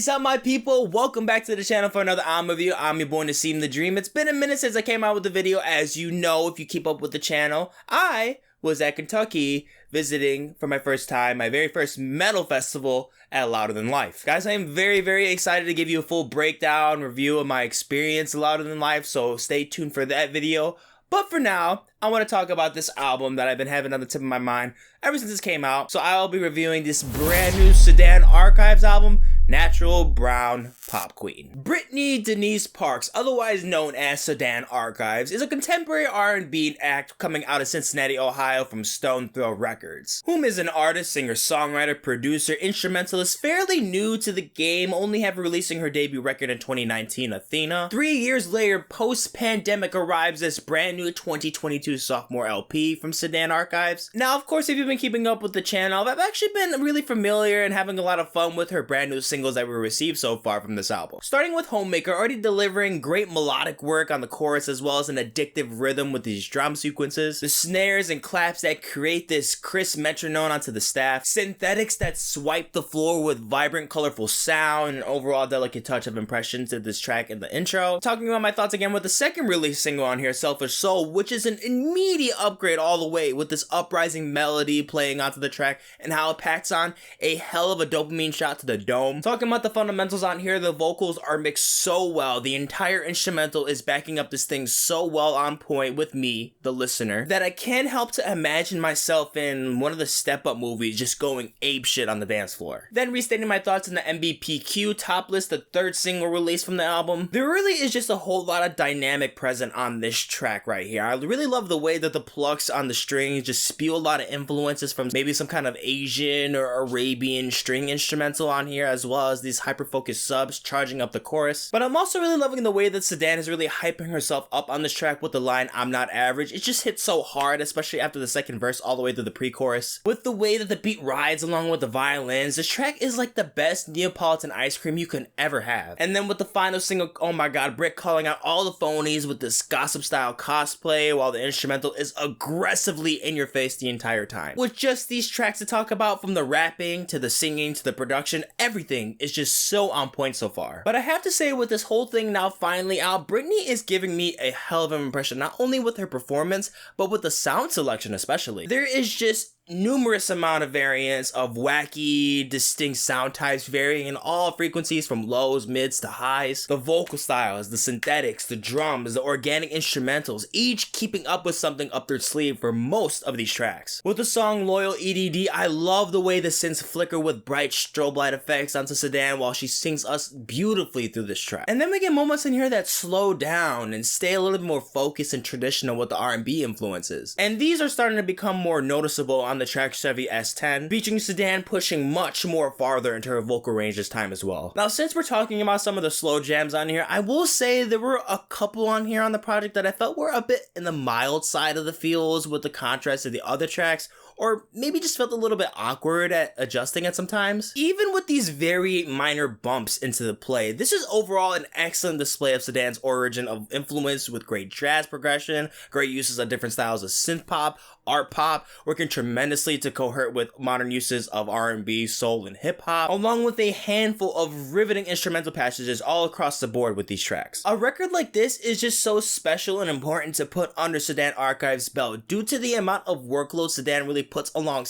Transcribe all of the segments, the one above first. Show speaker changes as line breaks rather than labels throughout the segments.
is up, my people? Welcome back to the channel for another album review. I'm your boy Naseem the Dream. It's been a minute since I came out with the video. As you know, if you keep up with the channel, I was at Kentucky visiting for my first time, my very first metal festival at Louder Than Life. Guys, I am very excited to give you a full breakdown, review of my experience at Louder Than Life, so stay tuned for that video. But for now, I want to talk about this album that I've been having on the tip of my mind ever since this came out. So I'll be reviewing this brand new Sudan Archives album, Natural Brown Pop Queen. Brittany Denise Parks, otherwise known as Sudan Archives, is a contemporary R&B act coming out of Cincinnati, Ohio from Stone Throw Records, whom is an artist, singer, songwriter, producer, instrumentalist, fairly new to the game, only after releasing her debut record in 2019, Athena. 3 years later, post-pandemic, arrives this brand new 2022 sophomore LP from Sudan Archives. Now, of course, if you've been keeping up with the channel, I've actually been really familiar and having a lot of fun with her brand new singles that we received so far from this album. Starting with Homemaker, already delivering great melodic work on the chorus as well as an addictive rhythm with these drum sequences, the snares and claps that create this crisp metronome onto the staff, synthetics that swipe the floor with vibrant, colorful sound, and an overall delicate touch of impression to this track in the intro. Talking about my thoughts again with the second release single on here, Selfish Soul, which is an immediate upgrade all the way with this uprising melody playing onto the track and how it packs on a hell of a dopamine shot to the dome. Talking about the fundamentals on here, the vocals are mixed so well, the entire instrumental is backing up this thing so well on point with me, the listener, that I can't help to imagine myself in one of the Step Up movies just going apeshit on the dance floor. Then restating my thoughts on the NBPQ Topless, the third single release from the album, there really is just a whole lot of dynamic present on this track right here. I really love the way that the plucks on the strings just spew a lot of influences from maybe some kind of Asian or Arabian string instrumental on here, as well as these hyper-focused subs charging up the chorus. But I'm also really loving the way that Sudan is really hyping herself up on this track with the line, "I'm not average." It just hits so hard, especially after the second verse all the way through the pre-chorus. With the way that the beat rides along with the violins, this track is like the best Neapolitan ice cream you can ever have. And then with the final single, oh my god, BRITT calling out all the phonies with this gossip style cosplay while the instrumental is aggressively in your face the entire time. With just these tracks to talk about, from the rapping to the singing to the production, everything is just so on point so far. But I have to say, with this whole thing now finally out, Brittany is giving me a hell of an impression, not only with her performance, but with the sound selection especially. There is just numerous amount of variants of wacky, distinct sound types varying in all frequencies from lows, mids to highs. The vocal styles, the synthetics, the drums, the organic instrumentals, each keeping up with something up their sleeve for most of these tracks. With the song Loyal EDD, I love the way the synths flicker with bright strobe light effects onto Sudan while she sings us beautifully through this track. And then we get moments in here that slow down and stay a little bit more focused and traditional with the R&B influences. And these are starting to become more noticeable on the track Chevy S10, featuring Sudan pushing much more farther into her vocal range this time as well. Now, since we're talking about some of the slow jams on here, I will say there were a couple on here on the project that I felt were a bit in the mild side of the feels with the contrast of the other tracks, or maybe just felt a little bit awkward at adjusting at sometimes. Even with these very minor bumps into the play, this is overall an excellent display of Sudan's origin of influence with great jazz progression, great uses of different styles of synth pop, art pop, working tremendously to cohort with modern uses of R&B, soul, and hip hop, along with a handful of riveting instrumental passages all across the board with these tracks. A record like this is just so special and important to put under Sudan Archives' belt due to the amount of workload Sudan really puts along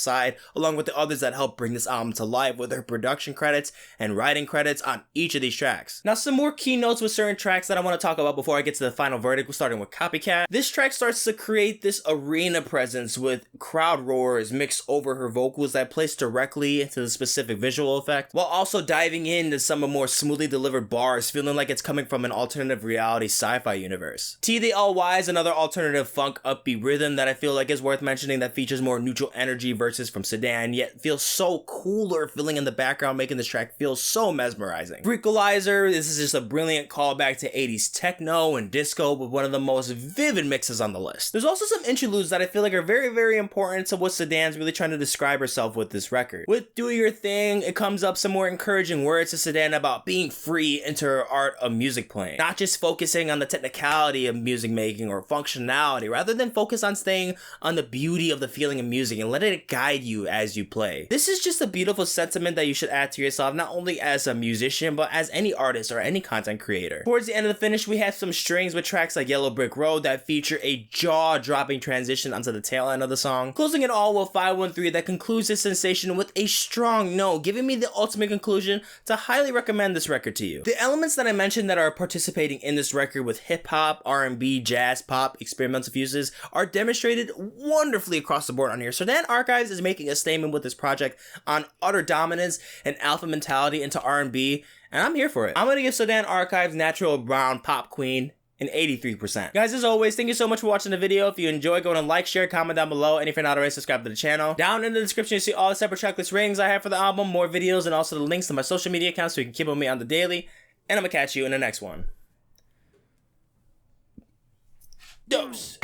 with the others that help bring this album to life with her production credits and writing credits on each of these tracks. Now, some more keynotes with certain tracks that I want to talk about before I get to the final verdict, starting with Copycat. This track starts to create this arena presence with crowd roars mixed over her vocals that plays directly into the specific visual effect, while also diving into some more smoothly delivered bars, feeling like it's coming from an alternative reality sci-fi universe. TDLY is another alternative funk upbeat rhythm that I feel like is worth mentioning that features more neutral energy versus from Sudan, yet feels so cooler filling in the background, making this track feel so mesmerizing. Freakalizer, this is just a brilliant callback to 80s techno and disco with one of the most vivid mixes on the list. There's also some interludes that I feel like are very important to what Sudan's really trying to describe herself with this record. With Do Your Thing, it comes up some more encouraging words to Sudan about being free into her art of music playing, not just focusing on the technicality of music making or functionality, rather than focus on staying on the beauty of the feeling of music music and let it guide you as you play. This is just a beautiful sentiment that you should add to yourself, not only as a musician, but as any artist or any content creator. Towards the end of the finish, we have some strings with tracks like Yellow Brick Road that feature a jaw-dropping transition onto the tail end of the song. Closing it all with 513 that concludes this sensation with a strong note, giving me the ultimate conclusion to highly recommend this record to you. The elements that I mentioned that are participating in this record with hip-hop, R&B, jazz, pop, experimental fuses are demonstrated wonderfully across the board on here. Sudan Archives is making a statement with this project on utter dominance and alpha mentality into R&B, and I'm here for it. I'm gonna give Sudan Archives Natural Brown Pop Queen an 83%. Guys, as always, thank you so much for watching the video. If you enjoyed, go and like, share, comment down below, and if you're not already, subscribe to the channel. Down in the description, you see all the separate tracklist ratings I have for the album, more videos, and also the links to my social media accounts so you can keep up with me on the daily, and I'm gonna catch you in the next one. Dose!